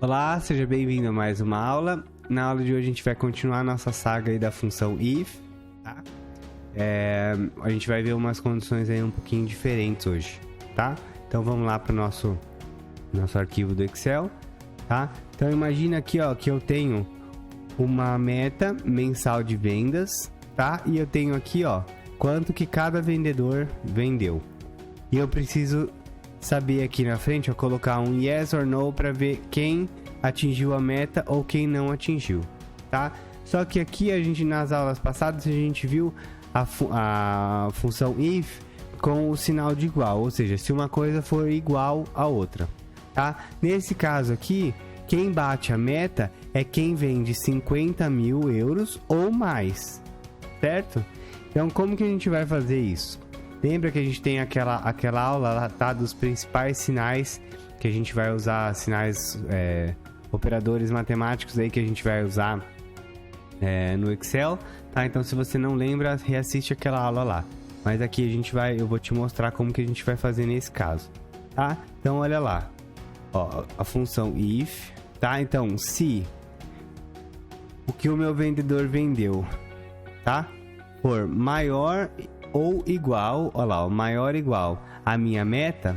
Olá, seja bem-vindo a mais uma aula. Na aula de hoje a gente vai continuar a nossa saga aí da função if, tá? A gente vai ver umas condições aí um pouquinho diferentes hoje, tá? Então vamos lá para o nosso arquivo do Excel, tá? Então imagina aqui, ó, que eu tenho uma meta mensal de vendas, tá? E eu tenho aqui, ó, quanto que cada vendedor vendeu. E eu preciso saber aqui na frente, ó, colocar um yes or no para ver quem atingiu a meta ou quem não atingiu, tá? Só que aqui a gente, nas aulas passadas, a gente viu a função if com o sinal de igual, ou seja, se uma coisa for igual a outra, tá? Nesse caso aqui, quem bate a meta é quem vende 50 mil euros ou mais, certo? Então, como que a gente vai fazer isso? Lembra que a gente tem aquela aula lá, tá, dos principais sinais que a gente vai usar, sinais, operadores matemáticos aí que a gente vai usar no Excel, tá? Então, se você não lembra, reassiste aquela aula lá. Mas aqui eu vou te mostrar como que a gente vai fazer nesse caso, tá? Então, olha lá, ó, a função if, tá? Então, se o que o meu vendedor vendeu, tá, for maior ou igual, olha lá, o maior igual a minha meta,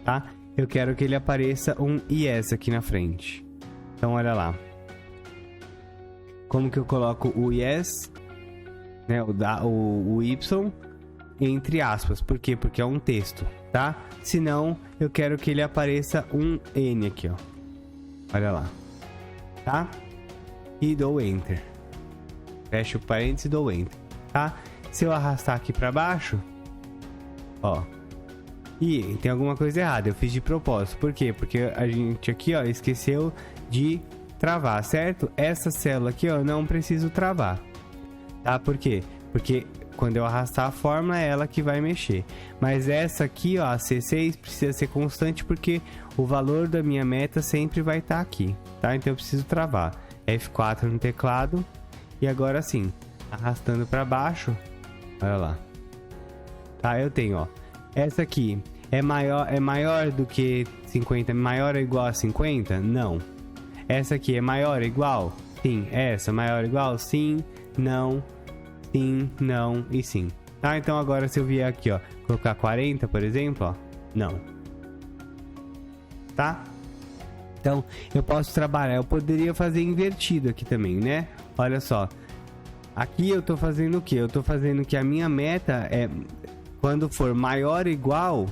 tá? Eu quero que ele apareça um yes aqui na frente. Então, olha lá. Como que eu coloco o yes, né, o y, entre aspas. Por quê? Porque é um texto, tá? Senão, eu quero que ele apareça um N aqui, ó. Olha lá. Tá? E dou Enter. Fecho o parênteses e dou Enter, tá? Se eu arrastar aqui para baixo, ó, e tem alguma coisa errada, eu fiz de propósito. Por quê? Porque a gente aqui, ó, esqueceu de travar, certo? Essa célula aqui, ó, não preciso travar, tá? Por quê? Porque quando eu arrastar a fórmula é ela que vai mexer. Mas essa aqui, ó, a C6, precisa ser constante porque o valor da minha meta sempre vai estar aqui, tá? Então eu preciso travar. F4 no teclado e agora sim, arrastando para baixo. Olha lá. Tá, eu tenho, ó. Essa aqui é maior do que 50, maior ou igual a 50? Não. Essa aqui é maior ou igual? Sim. Essa maior ou igual? Sim, não e sim. Tá, então agora se eu vier aqui, ó, colocar 40, por exemplo, ó, não. Tá? Então, eu posso trabalhar, eu poderia fazer invertido aqui também, né? Olha só. Aqui eu tô fazendo o quê? Eu tô fazendo que a minha meta é, quando for maior ou igual,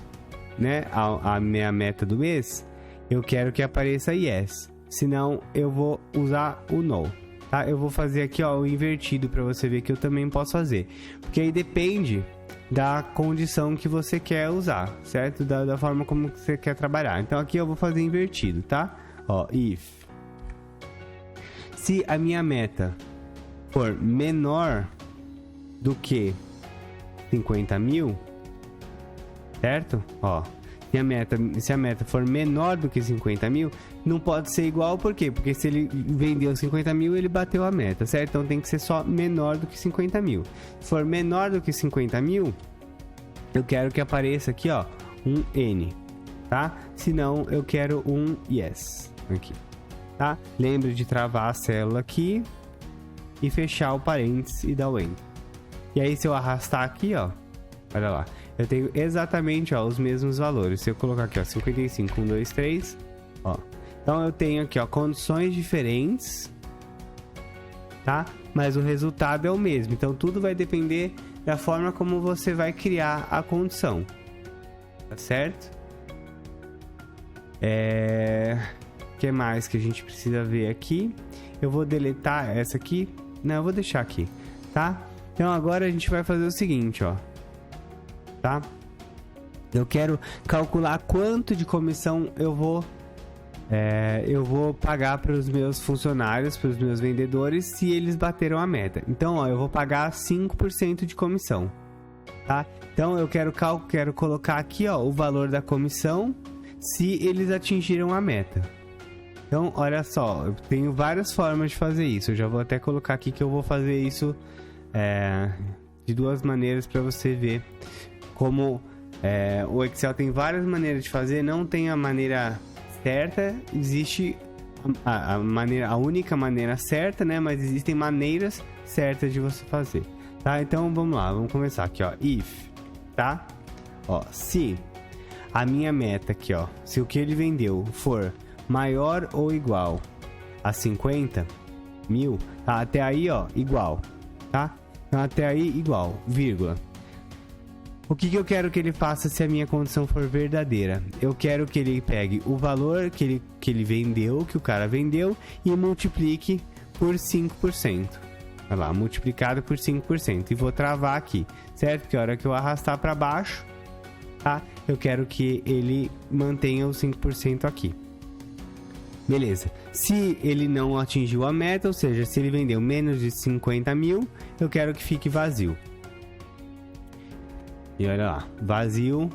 né, a minha meta do mês, eu quero que apareça yes. Senão, eu vou usar o no, tá? Eu vou fazer aqui, ó, o invertido para você ver que eu também posso fazer. Porque aí depende da condição que você quer usar, certo? Da forma como você quer trabalhar. Então, aqui eu vou fazer invertido, tá? Ó, if. Se a minha meta for menor do que 50 mil, certo? Ó, se a meta for menor do que 50 mil, não pode ser igual, por quê? Porque se ele vendeu 50 mil, ele bateu a meta, certo? Então tem que ser só menor do que 50 mil. Se for menor do que 50 mil, eu quero que apareça aqui, ó, um N, tá? Senão, eu quero um yes aqui, tá? Lembre de travar a célula aqui e fechar o parênteses e dar o Enter. E aí, se eu arrastar aqui, ó, olha lá, eu tenho exatamente, ó, os mesmos valores. Se eu colocar aqui, ó, 55, 1, 2, 3, ó. Então, eu tenho aqui, ó, condições diferentes, tá? Mas o resultado é o mesmo. Então, tudo vai depender da forma como você vai criar a condição, tá certo? O que mais que a gente precisa ver aqui? Eu vou deletar essa aqui. Não, eu vou deixar aqui, tá? Então agora a gente vai fazer o seguinte, ó, tá? Eu quero calcular quanto de comissão eu vou pagar para os meus funcionários, para os meus vendedores, se eles bateram a meta. Então, ó, eu vou pagar 5% de comissão, tá? Então eu quero colocar aqui, ó, o valor da comissão se eles atingiram a meta. Então, olha só, eu tenho várias formas de fazer isso. Eu já vou até colocar aqui que eu vou fazer isso de duas maneiras para você ver como o Excel tem várias maneiras de fazer. Não tem a maneira certa, existe a única maneira certa, né? Mas existem maneiras certas de você fazer, tá? Então vamos lá, vamos começar aqui, ó. If, tá? Ó, se a minha meta aqui, ó, se o que ele vendeu for maior ou igual a 50 mil, tá? Até aí, ó, igual, tá? Então, até aí, igual, vírgula. O que eu quero que ele faça se a minha condição for verdadeira? Eu quero que ele pegue o valor que ele vendeu, que o cara vendeu, e multiplique por 5%. Olha lá, multiplicado por 5%. E vou travar aqui, certo? Porque a hora que eu arrastar para baixo, tá? Eu quero que ele mantenha os 5% aqui. Beleza. Se ele não atingiu a meta, ou seja, se ele vendeu menos de 50 mil, eu quero que fique vazio. E olha lá, vazio.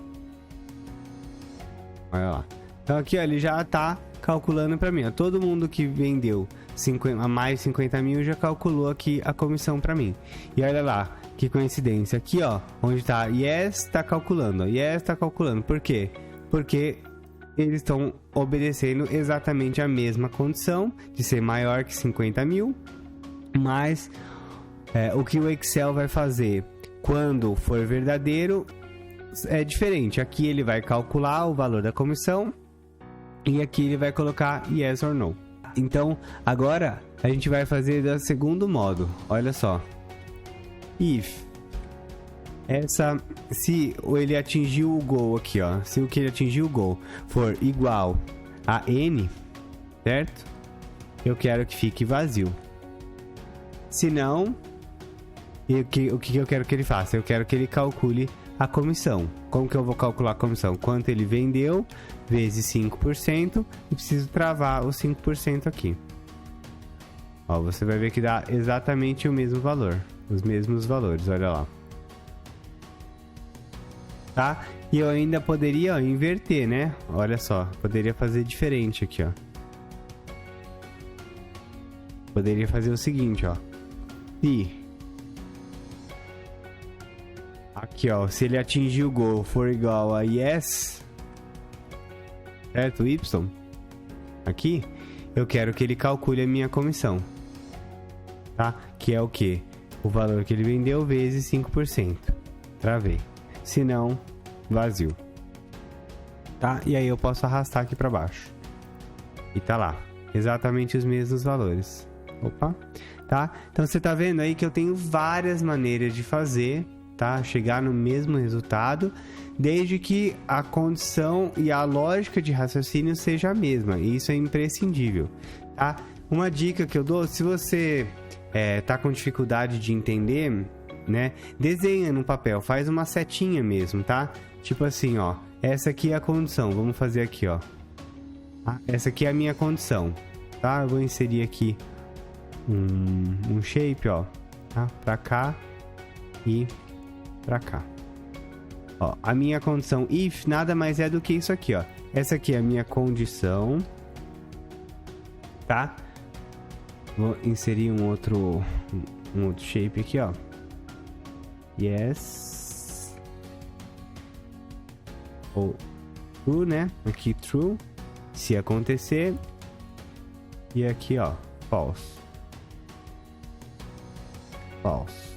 Olha lá. Então aqui, ó, ele já tá calculando para mim, ó. Todo mundo que vendeu a mais de 50 mil já calculou aqui a comissão para mim. E olha lá, que coincidência. Aqui, ó, onde tá Yes, tá calculando. Ó. Yes, tá calculando. Por quê? Porque eles estão obedecendo exatamente a mesma condição de ser maior que 50 mil. Mas o que o Excel vai fazer quando for verdadeiro é diferente. Aqui ele vai calcular o valor da comissão e aqui ele vai colocar yes or no. Então agora a gente vai fazer do segundo modo. Olha só. If se ele atingiu o goal aqui, ó, se o que ele atingiu o goal for igual a n, certo? Eu quero que fique vazio. Se não, o que eu quero que ele faça? Eu quero que ele calcule a comissão. Como que eu vou calcular a comissão? Quanto ele vendeu vezes 5%, e preciso travar os 5% aqui. Ó, você vai ver que dá exatamente o mesmo valor, os mesmos valores, olha lá. Tá? E eu ainda poderia, ó, inverter, né? Olha só, poderia fazer diferente aqui, ó. Poderia fazer o seguinte, ó. Aqui, ó, se ele atingir o goal for igual a yes, certo? Y. Aqui, eu quero que ele calcule a minha comissão, tá? Que é o quê? O valor que ele vendeu vezes 5%. Travei. Se não, vazio. Tá? E aí eu posso arrastar aqui para baixo. E tá lá. Exatamente os mesmos valores. Opa. Tá? Então você tá vendo aí que eu tenho várias maneiras de fazer, tá? Chegar no mesmo resultado, desde que a condição e a lógica de raciocínio seja a mesma. E isso é imprescindível, tá? Uma dica que eu dou, se você tá com dificuldade de entender, né? Desenha no papel, faz uma setinha mesmo, tá? Tipo assim, ó. Essa aqui é a condição. Vamos fazer aqui, ó. Essa aqui é a minha condição, tá? Eu vou inserir aqui um shape, ó, tá? Pra cá e pra cá. Ó, a minha condição if nada mais é do que isso aqui, ó. Essa aqui é a minha condição, tá? Vou inserir um outro shape aqui, ó. Yes. Ou true, né? Aqui true. Se acontecer. E aqui, ó, false. False.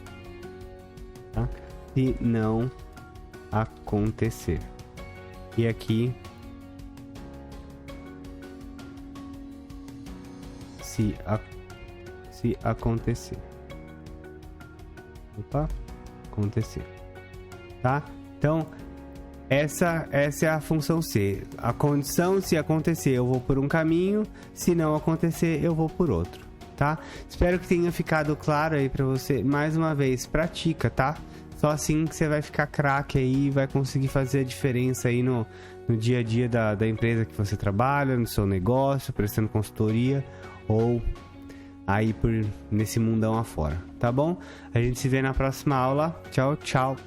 Tá? Se não acontecer. E aqui, se acontecer. Opa, acontecer. Tá? Então, essa é a função C. A condição, se acontecer, eu vou por um caminho. Se não acontecer, eu vou por outro. Tá? Espero que tenha ficado claro aí pra você. Mais uma vez, pratica, tá? Só assim que você vai ficar craque aí e vai conseguir fazer a diferença aí no dia a dia da empresa que você trabalha, no seu negócio, prestando consultoria ou aí nesse mundão afora, tá bom? A gente se vê na próxima aula. Tchau, tchau!